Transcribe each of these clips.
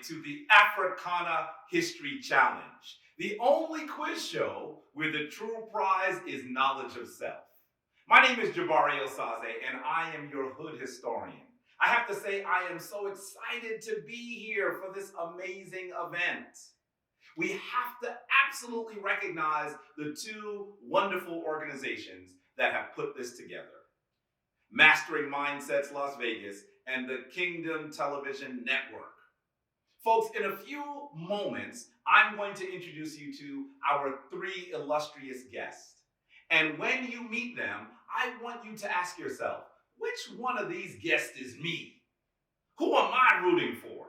to the Africana History Challenge, the only quiz show where the true prize is knowledge of self. My name is Jabari Osaze, and I am your hood historian. I have to say, I am so excited to be here for this amazing event. We have to absolutely recognize the two wonderful organizations that have put this together. Mastering Mindsets Las Vegas and the Kingdom Television Network. Folks, in a few moments, I'm going to introduce you to our three illustrious guests. And when you meet them, I want you to ask yourself, which one of these guests is me? Who am I rooting for?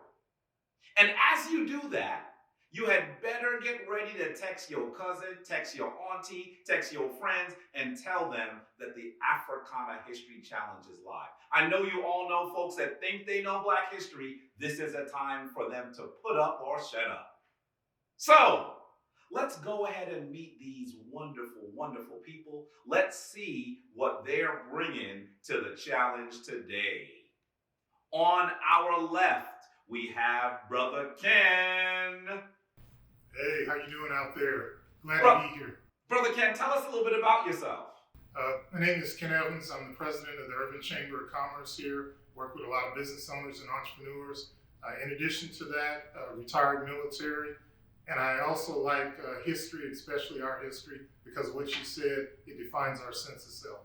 And as you do that, you had better get ready to text your cousin, text your auntie, text your friends, and tell them that the Africana History Challenge is live. I know you all know folks that think they know Black history. This is a time for them to put up or shut up. So, let's go ahead and meet these wonderful, wonderful people. Let's see what they're bringing to the challenge today. On our left, we have Brother Ken. Hey, how you doing out there? Glad to be here. Brother Ken, tell us a little bit about yourself. My name is Ken Evans. I'm the president of the Urban Chamber of Commerce here. Work with a lot of business owners and entrepreneurs. In addition to that, retired military. And I also like history, especially art history, because of what you said, it defines our sense of self.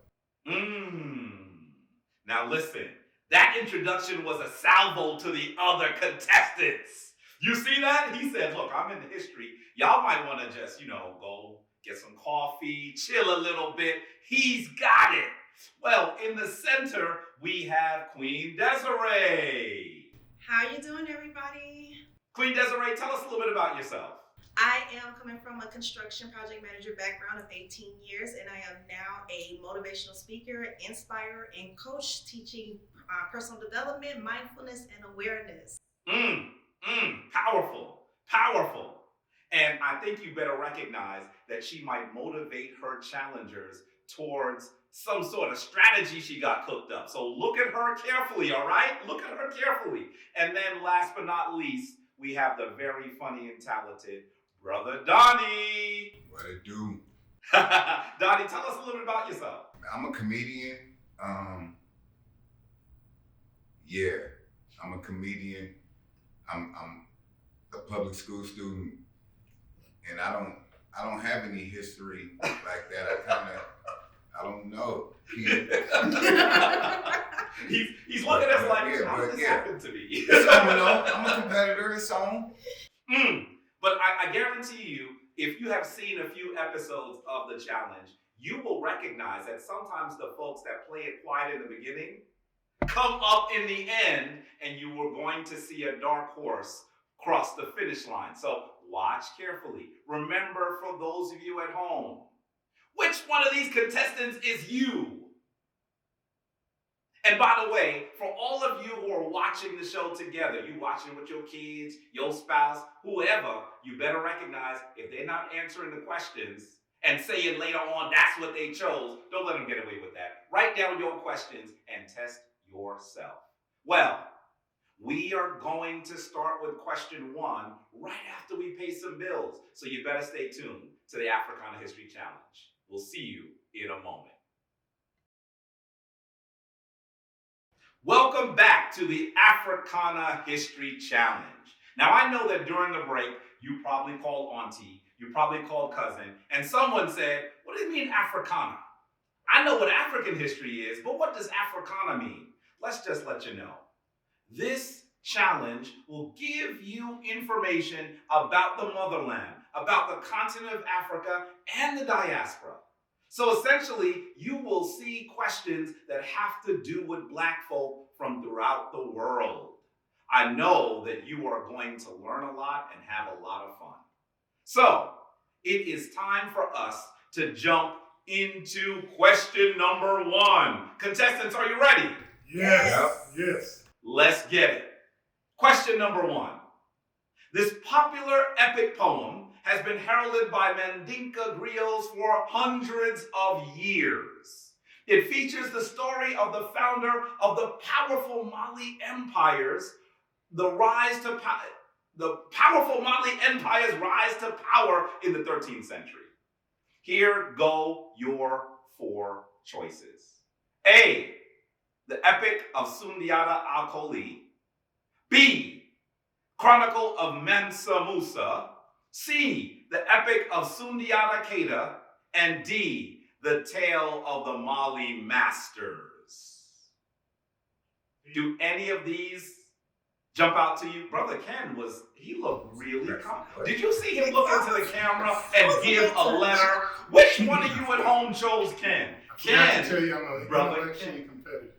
Now listen, that introduction was a salvo to the other contestants. You see that? He said, look, I'm into history. Y'all might want to just, go get some coffee, chill a little bit. He's got it. Well, in the center, we have Queen Desiree. How you doing, everybody? Queen Desiree, tell us a little bit about yourself. I am coming from a construction project manager background of 18 years, and I am now a motivational speaker, inspirer, and coach teaching personal development, mindfulness, and awareness. Powerful, powerful. And I think you better recognize that she might motivate her challengers towards some sort of strategy she got cooked up. So look at her carefully, all right? Look at her carefully. And then last but not least, we have the very funny and talented Brother Donnie. What it do? Donnie, tell us a little bit about yourself. I'm a comedian. I'm a comedian. I'm a public school student, and I don't have any history like that. I don't know. He's looking at us like, how did this happen to me? It's on, I'm a competitor. It's on. But I guarantee you, if you have seen a few episodes of the challenge, you will recognize that sometimes the folks that play it quiet in the beginning come up in the end, and you were going to see a dark horse cross the finish line. So watch carefully. Remember, for those of you at home, which one of these contestants is you? And by the way, for all of you who are watching the show together, you watching with your kids, your spouse, whoever, you better recognize if they're not answering the questions and saying later on that's what they chose, don't let them get away with that. Write down your questions and test yourself. Well, we are going to start with question 1 right after we pay some bills. So you better stay tuned to the Africana History Challenge. We'll see you in a moment. Welcome back to the Africana History Challenge. Now, I know that during the break, you probably called auntie, you probably called cousin, and someone said, what do you mean Africana? I know what African history is, but what does Africana mean? Let's just let you know. This challenge will give you information about the motherland, about the continent of Africa and the diaspora. So essentially, you will see questions that have to do with Black folk from throughout the world. I know that you are going to learn a lot and have a lot of fun. So, it is time for us to jump into question number 1. Contestants, are you ready? Yes. Let's get it. Question number 1. This popular epic poem has been heralded by Mandinka griots for hundreds of years. It features the story of the founder of the powerful Mali empires, the rise to power. the powerful Mali Empire's rise to power in the 13th century. Here go your 4 choices. A, the Epic of Sundiata al-Koli. B, Chronicle of Mansa Musa. C, the Epic of Sundiata Keita. And D, the Tale of the Mali Masters. Do any of these jump out to you? Brother Ken he looked really calm. Did you see him look into the camera and give a letter? Which one of you at home chose Ken? I Ken. tell you, I'm intellectually competitive.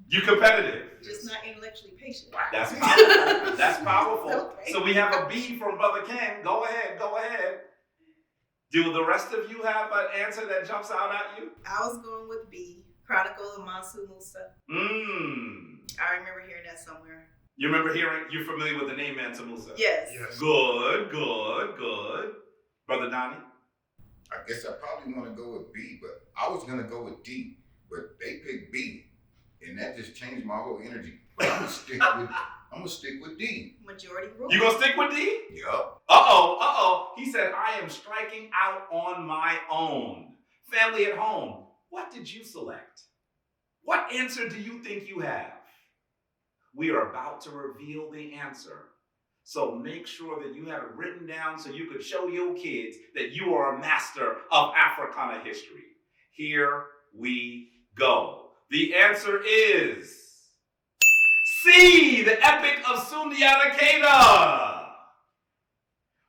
You competitive. Just not intellectually patient. That's powerful. That's powerful. Okay. So we have a B from Brother Ken. Go ahead. Do the rest of you have an answer that jumps out at you? I was going with B, Chronicle of Mansa Musa. I remember hearing that somewhere. You're familiar with the name Mansa Musa? Yes. Good. Brother Donnie? I guess I probably want to go with B, but I was going to go with D, but they picked B, and that just changed my whole energy. But I'm gonna stick with D. Majority rule. You gonna stick with D? Yup. Uh-oh. He said, I am striking out on my own. Family at home, what did you select? What answer do you think you have? We are about to reveal the answer. So make sure that you have it written down so you could show your kids that you are a master of Africana history. Here we go. The answer is C, the Epic of Sundiata Keita.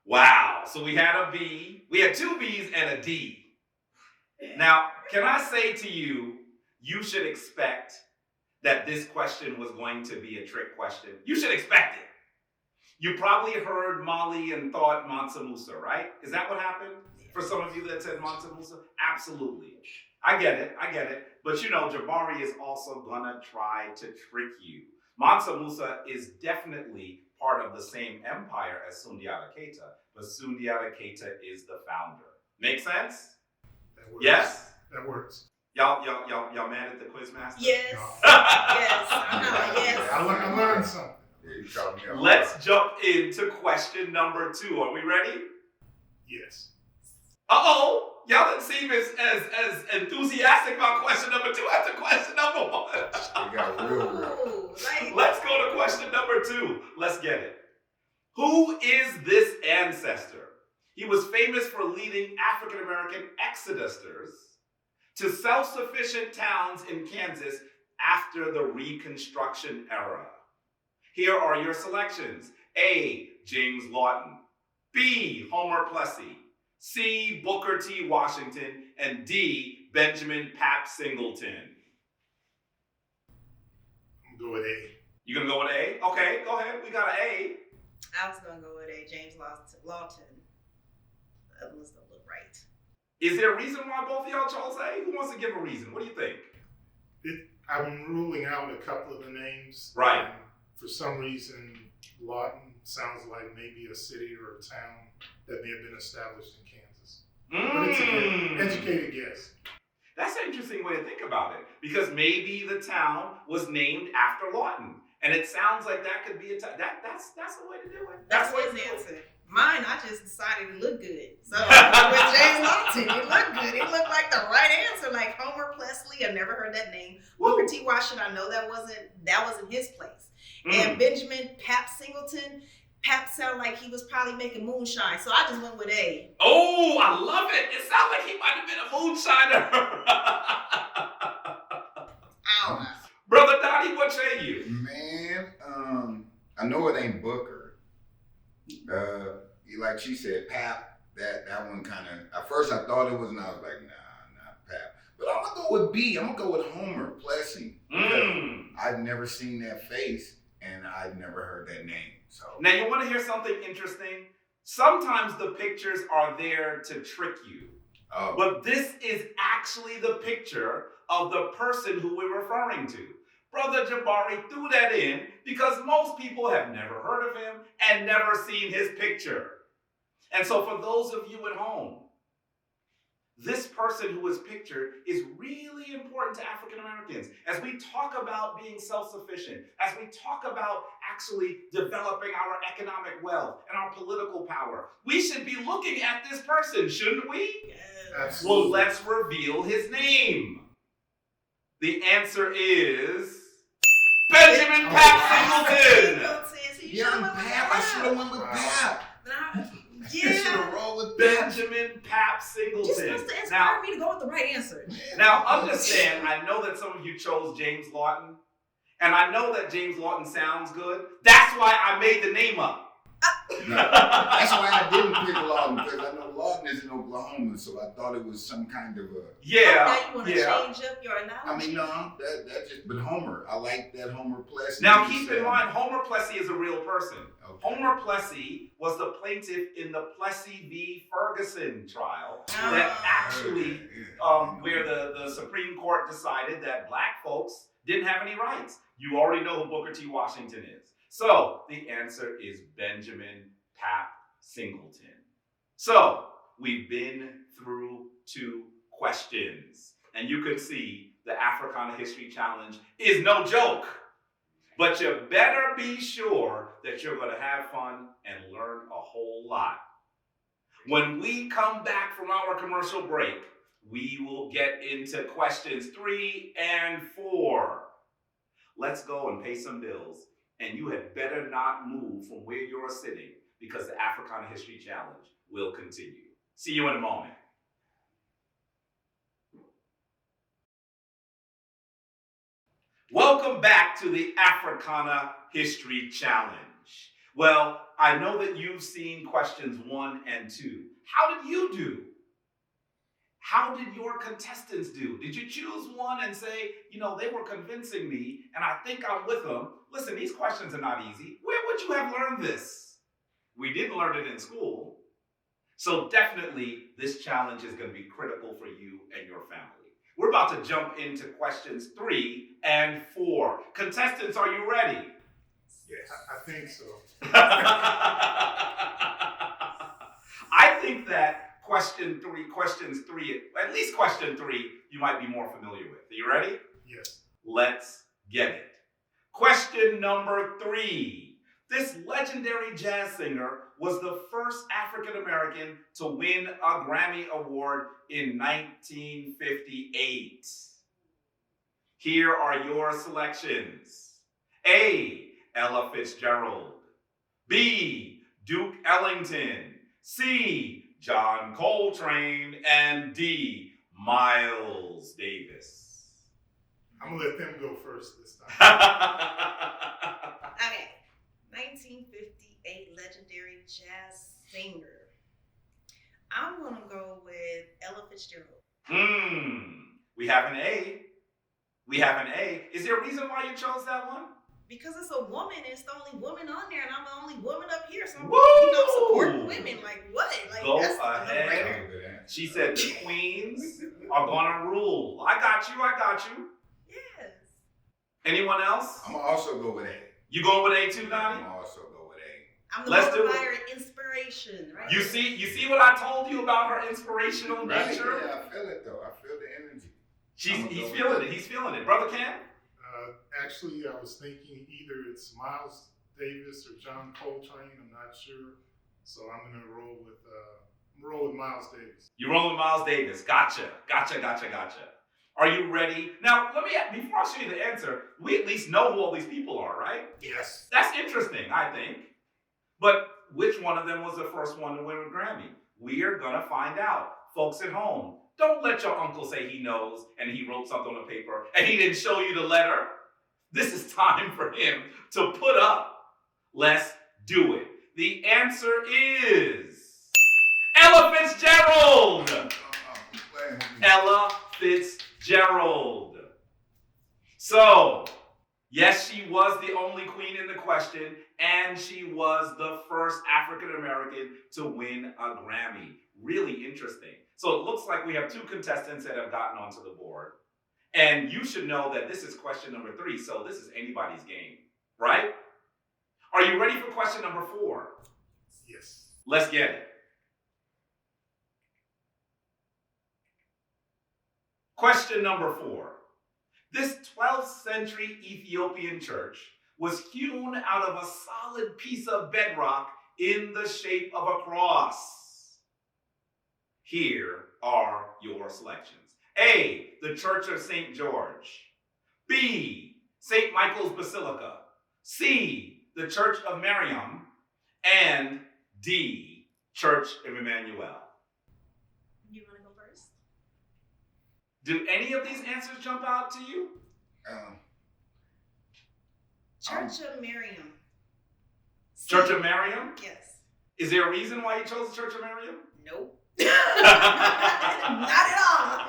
Wow, so we had a B, we had 2 B's and a D. Now, can I say to you, you should expect that this question was going to be a trick question. You should expect it. You probably heard Mali and thought Mansa Musa, right? Is that what happened? For some of you that said Mansa Musa? Absolutely. I get it. But Jabari is also gonna try to trick you. Mansa Musa is definitely part of the same empire as Sundiata Keita, but Sundiata Keita is the founder. Make sense? That works. Yes? That works. Y'all mad at the Quizmaster? Yes. No. Yes. Yes. I learned something. Yeah, you caught me off. Let's jump into question number 2. Are we ready? Yes. Uh-oh. Y'all didn't seem as enthusiastic about question number 2 after question number 1. It got real. Let's go to question number 2. Let's get it. Who is this ancestor? He was famous for leading African-American exodusters to self-sufficient towns in Kansas after the Reconstruction era. Here are your selections. A, James Lawton. B, Homer Plessy. C, Booker T. Washington. And D, Benjamin Pap Singleton. I'm going to go with A. You gonna go with A? Okay, go ahead. We got an A. I was going to go with A, James Lawton. The other ones don't look right. Is there a reason why both of y'all chose A? Who wants to give a reason? What do you think? I'm ruling out a couple of the names. Right. For some reason, Lawton sounds like maybe a city or a town that may have been established in Kansas. But it's an educated guess. That's an interesting way to think about it, because maybe the town was named after Lawton, and it sounds like that could be a town. That's the way to do it. That's his answer. Mine, I just decided it looked good. So with James Lawton, it looked good. It looked like the right answer, like Homer Plessy. I've never heard that name. Booker T. Washington, I know that wasn't his place. And Benjamin Pap Singleton, Pap sounded like he was probably making moonshine. So I just went with A. Oh, I love it. It sounds like he might have been a moonshiner. I don't know. Brother Donnie, what say you? Man, I know it ain't Booker. Like she said, Pap, that one kind of, at first I thought it was, and I was like, nah, not Pap. But I'm going to go with B. I'm going to go with Homer Plessy. I've never seen that face, and I've never heard that name. So Now, you want to hear something interesting? Sometimes the pictures are there to trick you. But this is actually the picture of the person who we're referring to. Brother Jabari threw that in because most people have never heard of him and never seen his picture. And so for those of you at home, This person who is pictured is really important to African Americans. As we talk about being self-sufficient, as we talk about actually developing our economic wealth and our political power, we should be looking at this person, shouldn't we? Yes. Absolutely. Well, let's reveal his name. The answer is Benjamin Pap Singleton. Young Pap, I should have went with Pap. I should have rolled with Pap. Benjamin Pap Singleton. You're supposed to inspire me to go with the right answer. Now, understand, I know that some of you chose James Lawton, and I know that James Lawton sounds good. That's why I made the name up. No, that's why I didn't pick Lawton, because I know Lawton is in Oklahoma, so I thought it was some kind of a... Yeah. Now you want to change up your analogy? I mean, no, that just... But Homer, I like that Homer Plessy. Now, keep in mind, Homer Plessy is a real person. Okay. Homer Plessy was the plaintiff in the Plessy v. Ferguson trial that actually, where the Supreme Court decided that black folks didn't have any rights. You already know who Booker T. Washington is. So the answer is Benjamin Pap Singleton. So we've been through 2 questions, and you can see the Africana History Challenge is no joke. But you better be sure that you're going to have fun and learn a whole lot. When we come back from our commercial break, we will get into questions 3 and 4. Let's go and pay some bills. And you had better not move from where you're sitting, because the Africana History Challenge will continue. See you in a moment. Welcome back to the Africana History Challenge. Well, I know that you've seen questions 1 and 2. How did you do? How did your contestants do? Did you choose one and say, you know, they were convincing me and I think I'm with them? Listen, these questions are not easy. Where would you have learned this? We didn't learn it in school. So definitely this challenge is going to be critical for you and your family. We're about to jump into questions 3 and 4. Contestants, are you ready? Yes. I think so. I think that questions 3, at least question 3, you might be more familiar with. Are you ready? Yes. Let's get it. Question number 3. This legendary jazz singer was the first African American to win a Grammy Award in 1958. Here are your selections. A. Ella Fitzgerald. B. Duke Ellington. C. John Coltrane. And D. Miles Davis. I'm going to let them go first this time. Okay. 1958 legendary jazz singer. I'm going to go with Ella Fitzgerald. We have an A. We have an A. Is there a reason why you chose that one? Because it's a woman, it's the only woman on there, and I'm the only woman up here, so I'm Woo! supporting women. Like what? Like Go that's ahead. She said the queens are gonna rule. I got you. Yes. Anyone else? I'm gonna also go with A. You going with A too, I'm Donnie? gonna also go with A. I'm the Let's do it. provider of inspiration, right? You see what I told you about her inspirational Right? nature? Yeah, I feel it though. I feel the energy. He's feeling it. Brother Cam? Actually, I was thinking either it's Miles Davis or John Coltrane. I'm not sure, so I'm gonna roll with Miles Davis. You rolling with Miles Davis. Gotcha. Are you ready? Now, let me ask, before I show you the answer, we at least know who all these people are, right? Yes. That's interesting, I think. But which one of them was the first one to win a Grammy? We're gonna find out. Folks at home, don't let your uncle say he knows and he wrote something on a paper and he didn't show you the letter. This is time for him to put up. Let's do it. The answer is Ella Fitzgerald. Ella Fitzgerald. So, yes, she was the only queen in the question, and she was the first African American to win a Grammy. Really interesting. So it looks like we have 2 contestants that have gotten onto the board. And you should know that this is question number 3, so this is anybody's game, right? Are you ready for question number 4? Yes. Let's get it. Question number 4. This 12th century Ethiopian church was hewn out of a solid piece of bedrock in the shape of a cross. Here are your selections. A, the Church of St. George. B, St. Michael's Basilica. C, the Church of Miriam. And D, Church of Emmanuel. You want to go first? Do any of these answers jump out to you? Church of Miriam. Church of Miriam? Yes. Is there a reason why you chose the Church of Miriam? Nope. Not at all.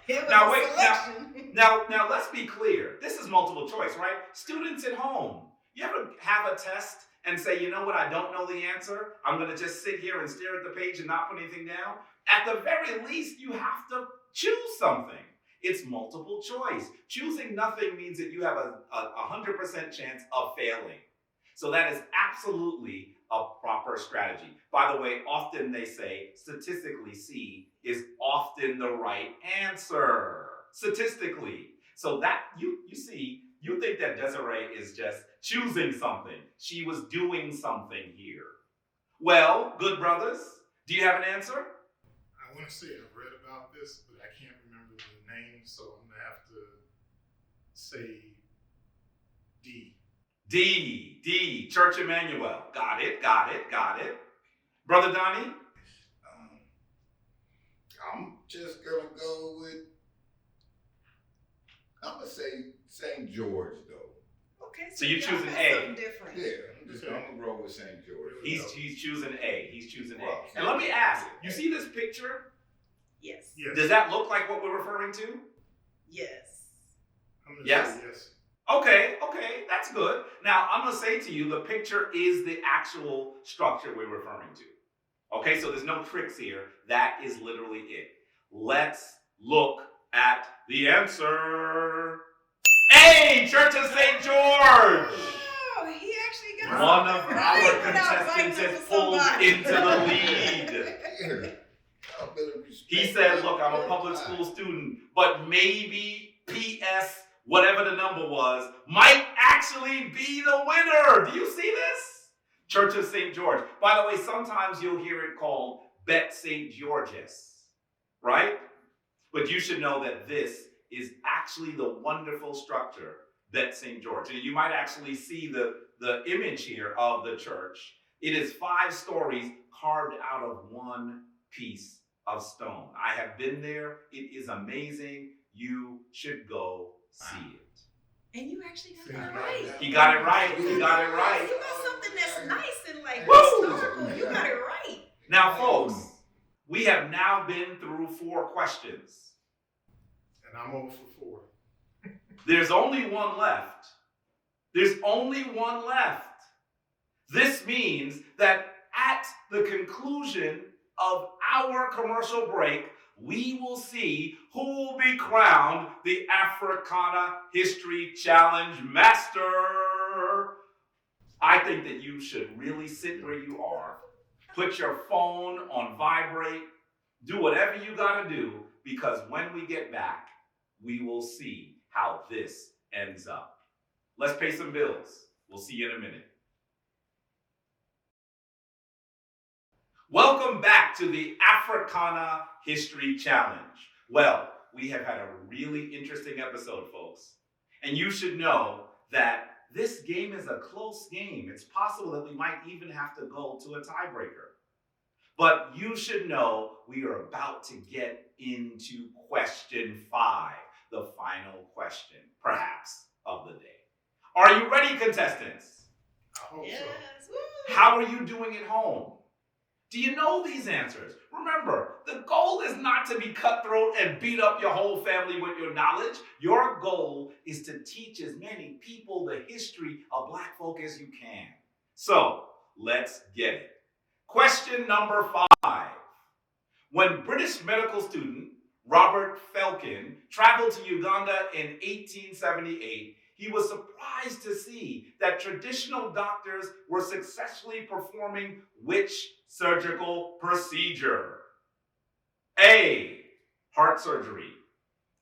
It was Now, a wait, selection. Now, let's be clear. This is multiple choice, right? Students at home, you ever have a test and say, you know what, I don't know the answer. I'm going to just sit here and stare at the page and not put anything down. At the very least, you have to choose something. It's multiple choice. Choosing nothing means that you have a 100% chance of failing. So that is absolutely a proper strategy. By the way, often they say, statistically, C is often the right answer. Statistically. So that, you see, you think that Desiree is just choosing something. She was doing something here. Well, good brothers, do you have an answer? I want to say I've read about this, but I can't remember the name, so I'm going to have to say D. D, Church Emmanuel. Got it. Brother Donnie? I'm just gonna go with, I'm gonna say St. George though. Okay, So you're y'all choosing got A. something different. Yeah, I'm gonna roll with St. George. He's choosing A. He's choosing Well, A. And let me ask, you see this picture? Yes. Yes. Does that look like what we're referring to? Yes. I'm going to Yes? say yes. Okay, that's good. Now, I'm going to say to you, the picture is the actual structure we're referring to. Okay, so there's no tricks here. That is literally it. Let's look at the answer. A, Church of St. George. Oh, he actually got One of something our right without contestants fighting has with pulled somebody. into the lead. Yeah. Y'all better respect He said, that. look, I'm a public school student, but maybe PS, whatever the number was, might actually be the winner. Do you see this? Church of St. George. By the way, sometimes you'll hear it called Bet St. George's, right? But you should know that this is actually the wonderful structure, Bet St. George. And you might actually see the image here of the church. It is 5 stories carved out of one piece of stone. I have been there. It is amazing. You should go see it. And you actually got See, that right right. now. He got it right. He got it right. You got something that's nice and like Woo! historical. You got it right. Now, folks, we have now been through 4 questions. And I'm 0 for 4. There's only one left. There's only one left. This means that at the conclusion of our commercial break, we will see who will be crowned the Africana History Challenge Master. I think that you should really sit where you are, put your phone on vibrate, do whatever you gotta do, because when we get back, we will see how this ends up. Let's pay some bills. We'll see you in a minute. Welcome back to the Africana History Challenge. Well, we have had a really interesting episode, folks. And you should know that this game is a close game. It's possible that we might even have to go to a tiebreaker. But you should know we are about to get into question 5, the final question, perhaps, of the day. Are you ready, contestants? I hope Yes. so. Woo. How are you doing at home? Do you know these answers? Remember, the goal is not to be cutthroat and beat up your whole family with your knowledge. Your goal is to teach as many people the history of Black folk as you can. So, let's get it. Question number 5. When British medical student Robert Felkin traveled to Uganda in 1878, he was surprised to see that traditional doctors were successfully performing which surgical procedure? A, heart surgery.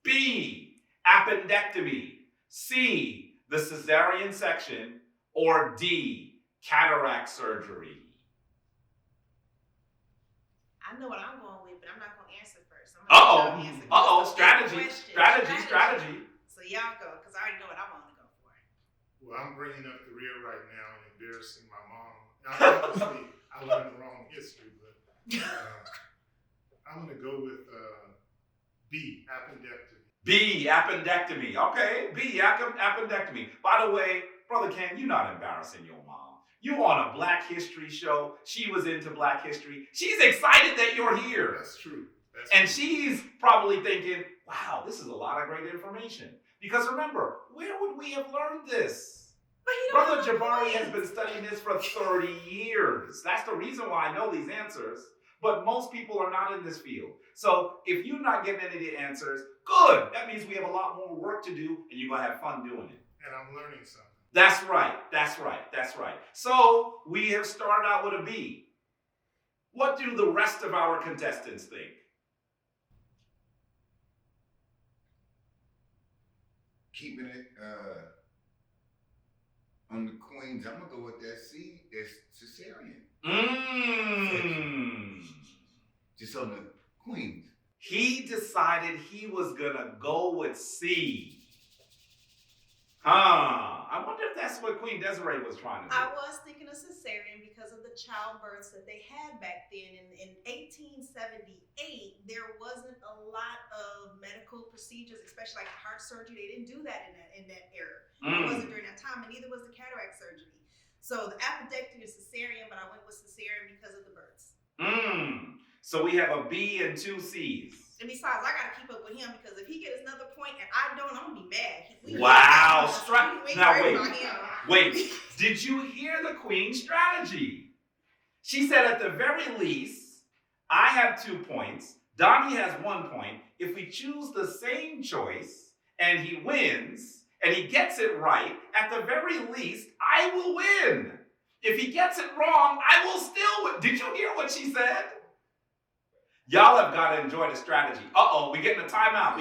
B, appendectomy, C, the cesarean section, or D, cataract surgery? I know what I'm going with, but I'm not going to answer first. I'm Uh-oh, gonna answer strategy. So y'all go, because I already know what I want to go for. Well, I'm bringing up the rear right now and embarrassing my mom. Now, obviously, I learned the wrong history, but I'm going to go with B, appendectomy. B, appendectomy. Okay, B, appendectomy. By the way, Brother Ken, you're not embarrassing your mom. You on a Black History show. She was into Black History. She's excited that you're here. That's true. And she's probably thinking, wow, this is a lot of great information. Because remember, where would we have learned this? Brother Jabari has been studying this for 30 years. That's the reason why I know these answers. But most people are not in this field. So if you're not getting any of the answers, good. That means we have a lot more work to do, and you're going to have fun doing it. And I'm learning something. That's right. So we have started out with a B. What do the rest of our contestants think? Keeping it on the Queens, I'm gonna go with that C. That's cesarean. Just on the Queens. He decided he was gonna go with C. I wonder if that's what Queen Desiree was trying to do. I was thinking of cesarean because of the childbirths that they had back then. In 1878, there wasn't a lot of medical procedures, especially like heart surgery. They didn't do that in that era. It wasn't during that time, and neither was the cataract surgery. So the appendectomy is cesarean, but I went with cesarean because of the births. So we have a B and 2 C's. And besides, I gotta keep up with him because if he gets another point and I don't, I'm gonna be mad. Wow, now wait. Wait, did you hear the Queen's strategy? She said at the very least, I have 2 points, Donnie has 1 point. If we choose the same choice and he wins and he gets it right, at the very least, I will win. If he gets it wrong, I will still win. Did you hear what she said? Y'all have got to enjoy the strategy. We getting a timeout.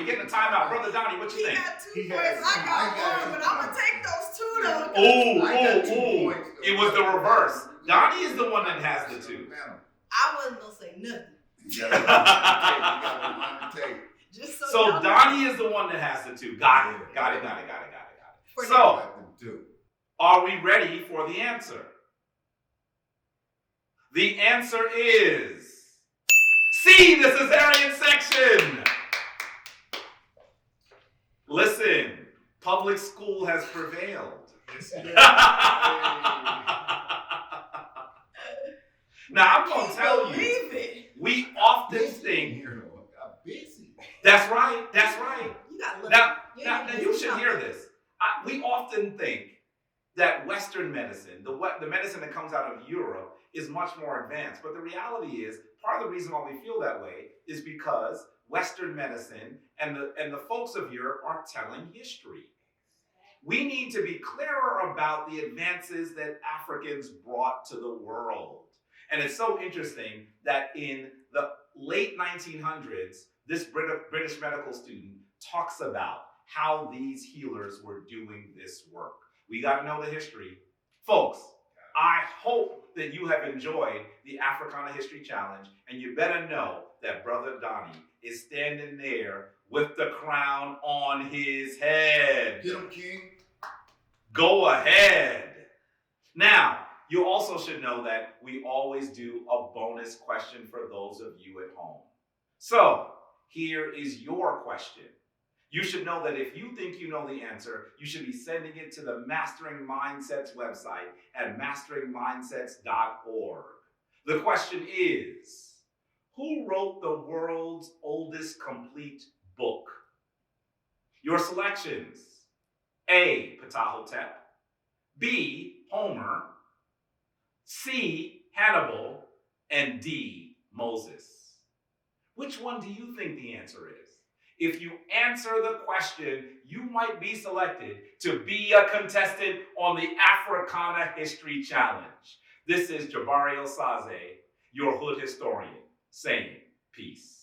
Brother Donnie, what you think? He got 2 points. I got 1, but I'm going to take those 2 though. It was the reverse. Donnie is the one that has the 2. I wasn't going to say nothing. You got one take. So Donnie is the one that has the 2. Got it. So, are we ready for the answer? The answer is C, the cesarean section. Listen, public school has prevailed. Now, I'm going to tell you, we often think, that's right. Now, you should hear this. We often think that Western medicine, the medicine that comes out of Europe, is much more advanced. But the reality is, part of the reason why we feel that way is because Western medicine and the folks of Europe are telling history. We need to be clearer about the advances that Africans brought to the world. And it's so interesting that in the late 1900s, this British medical student talks about how these healers were doing this work. We got to know the history. Folks, I hope that you have enjoyed the Africana History Challenge, and you better know that Brother Donnie is standing there with the crown on his head. Get him, King. Go ahead. Now, you also should know that we always do a bonus question for those of you at home. So, here is your question. You should know that if you think you know the answer, you should be sending it to the Mastering Mindsets website at masteringmindsets.org. The question is, who wrote the world's oldest complete book? Your selections: A, Ptahhotep, B, Homer, C, Hannibal, and D, Moses. Which one do you think the answer is? If you answer the question, you might be selected to be a contestant on the Africana History Challenge. This is Jabari Osaze, your hood historian, saying peace.